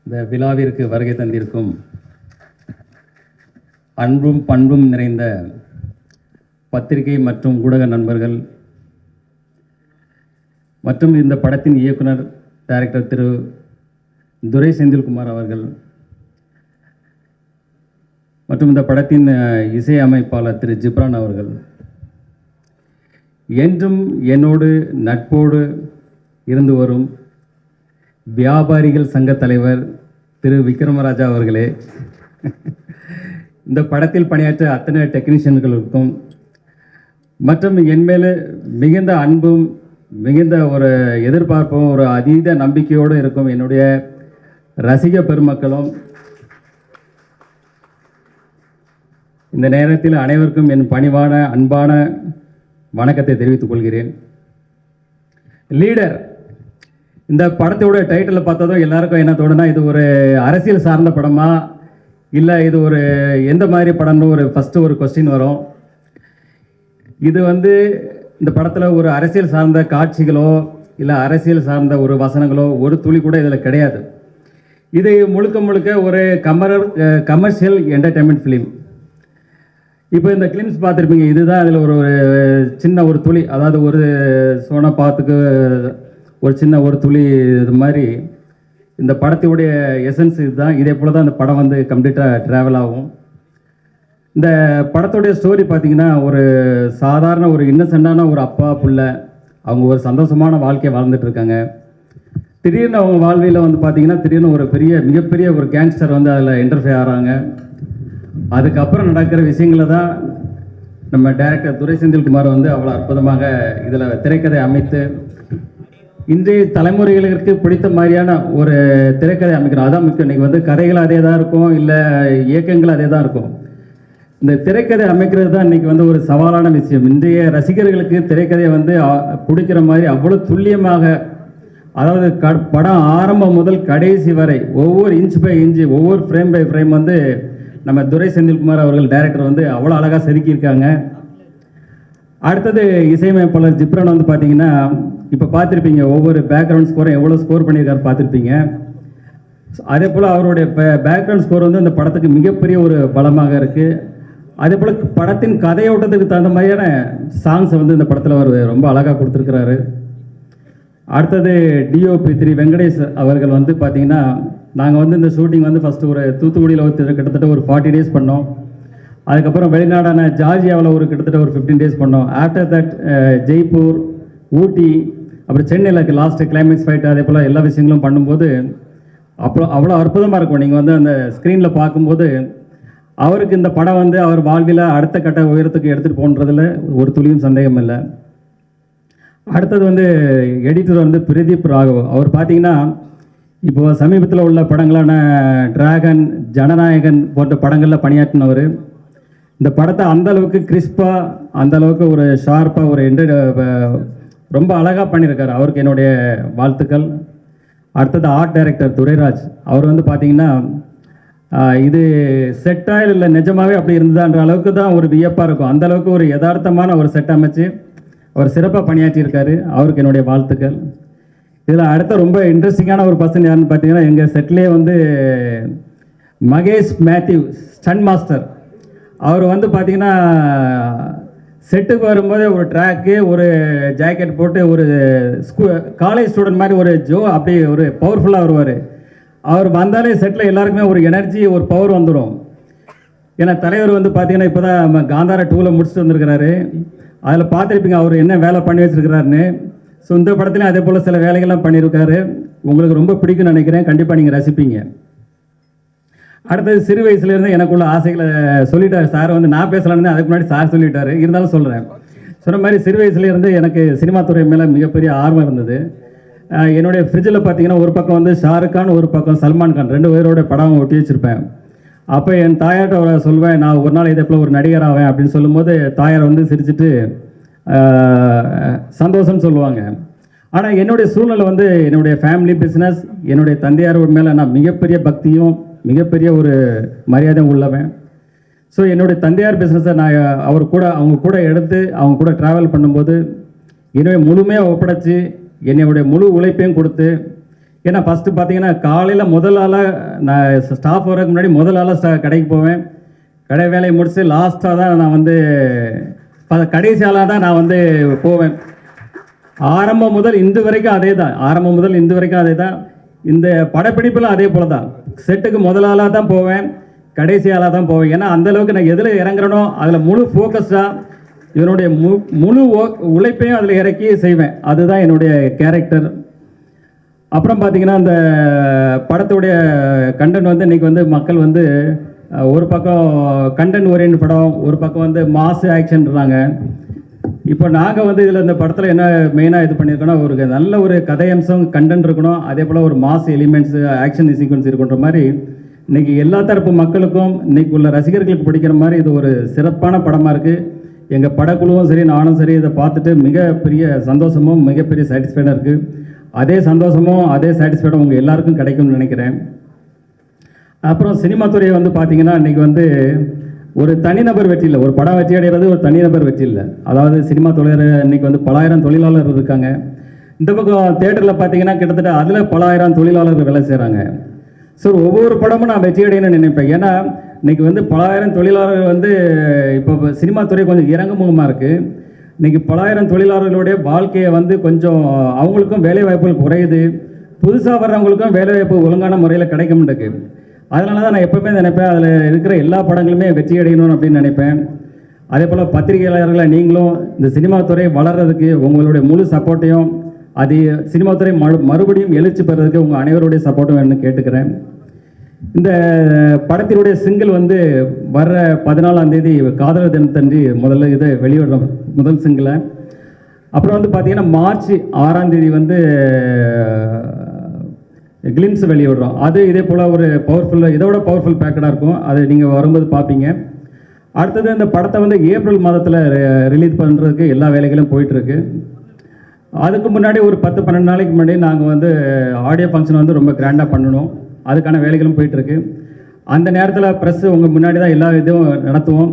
இந்த விழாவிற்கு வருகை தந்திருக்கும் அன்பும் பண்பும் நிறைந்த பத்திரிகை மற்றும் ஊடக நண்பர்கள் மற்றும் இந்த படத்தின் இயக்குனர் டைரக்டர் திரு துரை செந்தில்குமார் அவர்கள் மற்றும் இந்த படத்தின் இசை அமைப்பாளர் திரு ஜிப்ரான் அவர்கள், என்றும் என்னோடு நட்போடு இருந்து வரும் வியாபாரிகள் சங்க தலைவர் திரு விக்ரமராஜா அவர்களே, இந்த படத்தில் பணியாற்ற அத்தனை டெக்னீஷியன்களுக்கும் மற்றும் என்மேல் மிகுந்த அன்பும் மிகுந்த ஒரு எதிர்பார்ப்பும் ஒரு அதீத நம்பிக்கையோடு இருக்கும் என்னுடைய ரசிக பெருமக்களும், இந்த நேரத்தில் அனைவருக்கும் என் பணிவான அன்பான வணக்கத்தை தெரிவித்துக் கொள்கிறேன். லீடர் இந்த படத்தோட டைட்டில் பார்த்ததும் எல்லாருக்கும் என்ன தோணுனா, இது ஒரு அரசியல் சார்ந்த படமா இல்லை இது ஒரு எந்த மாதிரி படம்னு ஃபஸ்ட்டு ஒரு கொஸ்டின் வரும். இது இந்த படத்தில் ஒரு அரசியல் சார்ந்த காட்சிகளோ இல்லை அரசியல் சார்ந்த ஒரு வசனங்களோ ஒரு துளி கூட இதில் கிடையாது. இது முழுக்க முழுக்க ஒரு கமர்ஷியல் என்டர்டைன்மெண்ட் ஃபிலிம். இப்போ இந்த கிளிம்ஸ் பார்த்துருப்பீங்க, இதுதான் அதில் ஒரு சின்ன ஒரு துளி, அதாவது ஒரு சோனா பாத்துக்கு ஒரு சின்ன ஒரு துளி இது மாதிரி இந்த படத்துடைய எசன்ஸ் இதுதான். இதே போல் தான் இந்த படம் கம்ப்ளீட்டாக ட்ராவல் ஆகும். இந்த படத்துடைய ஸ்டோரி பார்த்தீங்கன்னா, ஒரு சாதாரண ஒரு இன்னசென்டான ஒரு அப்பா பிள்ளை, அவங்க ஒரு சந்தோஷமான வாழ்க்கையை வாழ்ந்துட்டு இருக்காங்க. திடீர்னு அவங்க வாழ்வியில் பார்த்தீங்கன்னா திடீர்னு ஒரு மிகப்பெரிய ஒரு கேங்ஸ்டர் அதில் இன்டர்ஃபியர் ஆகிறாங்க. அதுக்கப்புறம் நடக்கிற விஷயங்களை தான் நம்ம டைரக்டர் துரை செந்தில்குமார் அவ்வளோ அற்புதமாக இதில் திரைக்கதை அமைத்து இன்றைய தலைமுறைகளுக்கு பிடித்த மாதிரியான ஒரு திரைக்கதை அமைக்கிறோம். அதான் முக்கியம். இன்றைக்கி கதைகள் அதே தான் இருக்கும், இல்லை இயக்கங்கள் அதே தான் இருக்கும். இந்த திரைக்கதை அமைக்கிறது தான் இன்றைக்கி ஒரு சவாலான விஷயம். இன்றைய ரசிகர்களுக்கு திரைக்கதையை பிடிக்கிற மாதிரி அவ்வளோ துல்லியமாக, அதாவது படம் ஆரம்பம் முதல் கடைசி வரை ஒவ்வொரு இன்ச் பை இன்ச்சு, ஒவ்வொரு ஃப்ரேம் பை ஃப்ரேம் நம்ம துரை செந்தில்குமார் அவர்கள் டைரக்டர் அவ்வளோ அழகாக செதுக்கியிருக்காங்க. அடுத்தது இசையமைப்பாளர் ஜிப்ரான் பார்த்தீங்கன்னா, இப்போ பார்த்துருப்பீங்க ஒவ்வொரு பேக்ரவுண்ட் ஸ்கோரும் எவ்வளோ ஸ்கோர் பண்ணியிருக்காரு பார்த்துருப்பீங்க. அதே போல் அவருடைய பேக்ரவுண்ட் ஸ்கோர் இந்த படத்துக்கு மிகப்பெரிய ஒரு பலமாக இருக்குது. அதே போல் படத்தின் கதையோட்டத்துக்கு தகுந்த மாதிரியான சாங்ஸ் இந்த படத்தில் அவர் ரொம்ப அழகாக கொடுத்துருக்கிறாரு. அடுத்தது டிஓபி திரு வெங்கடேஷ் அவர்கள் பார்த்தீங்கன்னா, நாங்கள் இந்த ஷூட்டிங் ஃபஸ்ட்டு ஒரு தூத்துக்குடியில் கிட்டத்தட்ட ஒரு 40 டேஸ் பண்ணோம். அதுக்கப்புறம் வெளிநாடான ஜார்ஜியாவில் கிட்டத்தட்ட ஒரு 15 டேஸ் பண்ணோம். ஆஃப்டர் தட் ஜெய்ப்பூர், ஊட்டி, அப்புறம் சென்னையில் லாஸ்ட்டு கிளைமேக்ஸ் ஃபைட், அதே போல் எல்லா விஷயங்களும் பண்ணும்போது அவ்வளோ அற்புதமாக இருக்கும். நீங்கள் அந்த ஸ்க்ரீனில் பார்க்கும்போது அவருக்கு இந்த படம் அவர் வாழ்வில் அடுத்த கட்ட உயரத்துக்கு எடுத்துகிட்டு போன்றதில் ஒரு துளியும் சந்தேகம் இல்லை. அடுத்தது எடிட்டர் பிரதீப் ராகவ். அவர் பார்த்தீங்கன்னா, இப்போ சமீபத்தில் உள்ள படங்களான டிராகன், ஜனநாயகன் போன்ற படங்களில் பணியாற்றினவர். இந்த படத்தை அந்தளவுக்கு கிறிஸ்பாக, அந்தளவுக்கு ஒரு ஷார்ப்பாக ரொம்ப அழகாக பண்ணியிருக்காரு. அவருக்கு என்னுடைய வாழ்த்துக்கள். அடுத்தது ஆர்ட் டைரக்டர் துரைராஜ். அவர் பார்த்தீங்கன்னா, இது செட்டாயில் இல்லை நிஜமாகவே அப்படி இருந்ததான்ற அளவுக்கு தான் ஒரு வியப்பாக இருக்கும். அந்தளவுக்கு ஒரு யதார்த்தமான ஒரு செட் அமைச்சு அவர் சிறப்பாக பணியாற்றியிருக்காரு. அவருக்கு என்னுடைய வாழ்த்துக்கள். இதில் அடுத்த ரொம்ப இன்ட்ரெஸ்டிங்கான ஒரு பர்சன் யாருன்னு பார்த்தீங்கன்னா, எங்கள் செட்லேயே மகேஷ் மேத்யூ, ஸ்டன் மாஸ்டர். அவர் பார்த்தீங்கன்னா, செட்டுக்கு வரும்போதே ஒரு ட்ராக்கு, ஒரு ஜாக்கெட் போட்டு ஒரு காலேஜ் ஸ்டூடெண்ட் மாதிரி அப்படி ஒரு பவர்ஃபுல்லாக வருவார். அவர் வந்தாலே செட்டில் எல்லாருக்குமே ஒரு எனர்ஜி, ஒரு பவர் வந்துடும். ஏன்னா தலைவர் பார்த்தீங்கன்னா இப்போ தான் காந்தாரா 2 முடிச்சுட்டு வந்திருக்கிறாரு. அதில் பார்த்துருப்பீங்க அவர் என்ன வேலை பண்ணி வச்சுருக்கிறாருன்னு. ஸோ இந்த படத்துலையும் அதே போல் சில வேலைகள்லாம் பண்ணியிருக்காரு. உங்களுக்கு ரொம்ப பிடிக்கும்னு நினைக்கிறேன். கண்டிப்பாக நீங்கள் ரசிப்பீங்க. அடுத்தது சிறு வயசுலேருந்து எனக்குள்ள ஆசைகளை சொல்லிட்டார் சார். நான் பேசலான்னு அதுக்கு முன்னாடி சார் சொல்லிட்டார், இருந்தாலும் சொல்கிறேன். சொன்ன மாதிரி சிறு வயசுலேருந்து எனக்கு சினிமா துறை மேலே மிகப்பெரிய ஆர்வம் இருந்தது. என்னுடைய ஃப்ரிட்ஜில் பார்த்தீங்கன்னா ஒரு பக்கம் ஷாருக் கான், ஒரு பக்கம் சல்மான் கான், 2 பேரோட படம் ஒட்டி வச்சுருப்பேன். அப்போ என் தாயார்கிட்ட சொல்வேன், நான் ஒரு நாள் இதே போல் ஒரு நடிகர் ஆவேன் அப்படின்னு சொல்லும்போது தாயார் சிரிச்சுட்டு சந்தோஷம்னு சொல்லுவாங்க. ஆனால் என்னுடைய சூழ்நிலை என்னுடைய ஃபேமிலி பிஸ்னஸ், என்னுடைய தந்தையார் மேலே நான் மிகப்பெரிய பக்தியும் மிகப்பெரிய ஒரு மரியாதையும் உள்ளவன். ஸோ என்னுடைய தந்தையார் பிஸ்னஸை நான் அவங்க கூட எடுத்து அவங்க கூட ட்ராவல் பண்ணும்போது என்னுடைய முழுமையாக ஒப்படைச்சி என்னுடைய முழு உழைப்பையும் கொடுத்து ஏன்னா ஃபஸ்ட்டு பார்த்தீங்கன்னா காலையில் முதல் ஆளாக நான் ஸ்டாஃப் வரதுக்கு முன்னாடி முதல் ஆளாக கடைக்கு போவேன். கடை வேலையை முடிச்சு லாஸ்ட்டாக தான் நான் வந்து கடைசி ஆளாக தான் நான் வந்து போவேன். ஆரம்பம் முதல் இன்று வரைக்கும் அதே தான். இந்த படப்பிடிப்பில் அதே போல தான். செட்டுக்கு முதல் ஆளாக தான் போவேன், கடைசி ஆளாக தான் போவேன். ஏன்னா அந்தளவுக்கு நான் எதில் இறங்குறனோ அதில் முழு ஃபோக்கஸ்டாக இதனுடைய முழு உழைப்பையும் அதில் இறக்கி செய்வேன். அதுதான் என்னுடைய கேரக்டர். அப்புறம் பார்த்தீங்கன்னா அந்த படத்துடைய கண்டென்ட் வந்து இன்றைக்கி வந்து மக்கள் வந்து ஒரு பக்கம் கண்டென்ட் ஓரியன்ட் படம், ஒரு பக்கம் வந்து மாஸ் ஆக்ஷன்றாங்க. இப்போ நாங்கள் வந்து இதில் இந்த படத்தில் என்ன மெயினாக இது பண்ணியிருக்கோன்னா, ஒரு நல்ல ஒரு கதையம்சம் கண்டென்ட் இருக்கணும், அதே போல் ஒரு மாஸ் எலிமெண்ட்ஸு ஆக்ஷன் சீக்வன்ஸ் இருக்குன்ற மாதிரி இன்றைக்கி எல்லா தரப்பு மக்களுக்கும் இன்றைக்கி உள்ள ரசிகர்களுக்கு பிடிக்கிற மாதிரி இது ஒரு சிறப்பான படமாக இருக்குது. எங்கள் படக்குழுவும் சரி, நானும் சரி, இதை பார்த்துட்டு மிகப்பெரிய சந்தோஷமும் மிகப்பெரிய சாட்டிஸ்ஃபைடாக இருக்குது. அதே சந்தோஷமும் அதே சாட்டிஸ்ஃபைடும் உங்கள் எல்லாருக்கும் கிடைக்கும்னு நினைக்கிறேன். அப்புறம் சினிமா துறையை வந்து பார்த்தீங்கன்னா இன்றைக்கி வந்து ஒரு தனிநபர் வெற்றி இல்லை, ஒரு படம் வெற்றி அடைகிறது ஒரு தனிநபர் வெற்றி இல்லை. அதாவது சினிமா துறையில் இன்றைக்கி வந்து பல ஆயிரம் தொழிலாளர்கள் இருக்காங்க. இந்த பக்கம் தேட்டரில் பார்த்தீங்கன்னா கிட்டத்தட்ட அதில் பல ஆயிரம் தொழிலாளர்கள் வேலை செய்கிறாங்க. ஸோ ஒவ்வொரு படமும் நான் வெற்றி அடையணும்னு நினைப்பேன். ஏன்னா இன்றைக்கி வந்து பல ஆயிரம் தொழிலாளர்கள் வந்து இப்போ சினிமா துறை கொஞ்சம் இறங்குமுகமாக இருக்குது. இன்றைக்கி பல ஆயிரம் தொழிலாளர்களுடைய வாழ்க்கையை வந்து கொஞ்சம் அவங்களுக்கும் வேலைவாய்ப்புகள் குறையுது, புதுசாக வர்றவங்களுக்கும் வேலைவாய்ப்பு ஒழுங்கான முறையில் கிடைக்க மாட்டேங்குது. அதனால தான் நான் எப்போவுமே நினைப்பேன், அதில் இருக்கிற எல்லா படங்களுமே வெற்றி அடையணும் அப்படின்னு நினைப்பேன். அதே போல் பத்திரிகையாளர்களை நீங்களும் இந்த சினிமா துறை வளர்கிறதுக்கு உங்களுடைய முழு சப்போர்ட்டையும், அது சினிமா துறை மறுபடியும் எழுச்சி பெறதுக்கு உங்கள் அனைவருடைய சப்போர்ட்டும் வேணும்னு கேட்டுக்கிறேன். இந்த படத்தினுடைய சிங்கிள் வந்து வர்ற 14ஆம் தேதி காதலர் தினத்தன்றி முதல்ல இதை வெளியிடுறோம், முதல் சிங்கிளை. அப்புறம் வந்து பார்த்தீங்கன்னா மார்ச் 6ஆம் தேதி வந்து கிளிம்ஸ் வெளியிடுறோம். அது இதே போல் ஒரு இதோட பவர்ஃபுல் பேக்கடாக இருக்கும். அது நீங்கள் வரும்போது பார்ப்பீங்க. அடுத்தது இந்த படத்தை வந்து ஏப்ரல் மாதத்தில் ரிலீஸ் பண்ணுறதுக்கு எல்லா வேலைகளும் போயிட்டுருக்கு. அதுக்கு முன்னாடி ஒரு 10-12 நாளைக்கு முன்னாடி நாங்கள் வந்து ஆடியோ ஃபங்க்ஷன் வந்து ரொம்ப கிராண்டாக பண்ணணும். அதுக்கான வேலைகளும் போயிட்டுருக்கு. அந்த நேரத்தில் ப்ரெஸ்ஸு உங்கள் முன்னாடி தான் எல்லா இதுவும் நடத்துவோம்.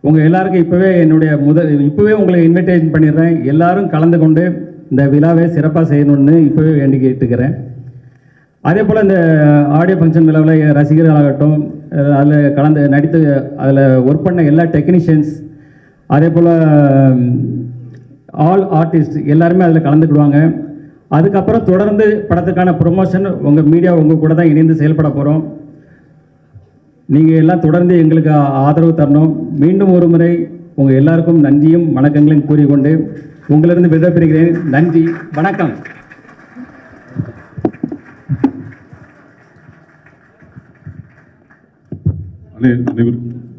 உங்கள் எல்லாருக்கும் இப்போவே உங்களுக்கு இன்விடேஷன் பண்ணிடுறேன். எல்லாரும் கலந்து கொண்டு இந்த விழாவை சிறப்பாக செய்யணும்னு இப்போவே வேண்டி கேட்டுக்கிறேன். அதே போல் இந்த ஆடியோ ஃபங்க்ஷன் விழாவில் ரசிகர்களாகட்டும், அதில் நடித்து அதில் ஒர்க் பண்ண எல்லா டெக்னீஷியன்ஸ், அதே போல் ஆல் ஆர்டிஸ்ட் எல்லாருமே அதில் கலந்துக்கிடுவாங்க. அதுக்கப்புறம் தொடர்ந்து படத்துக்கான ப்ரொமோஷன் உங்கள் மீடியா உங்கள் கூட தான் இணைந்து செயல்பட போகிறோம். நீங்கள் எல்லாம் தொடர்ந்து எங்களுக்கு ஆதரவு தரணும். மீண்டும் ஒரு முறை உங்கள் எல்லாருக்கும் நன்றியும் வணக்கங்களையும் கூறிக்கொண்டு உங்களிருந்து விடைபெறுகிறேன். நன்றி, வணக்கம். அனைவருக்கும்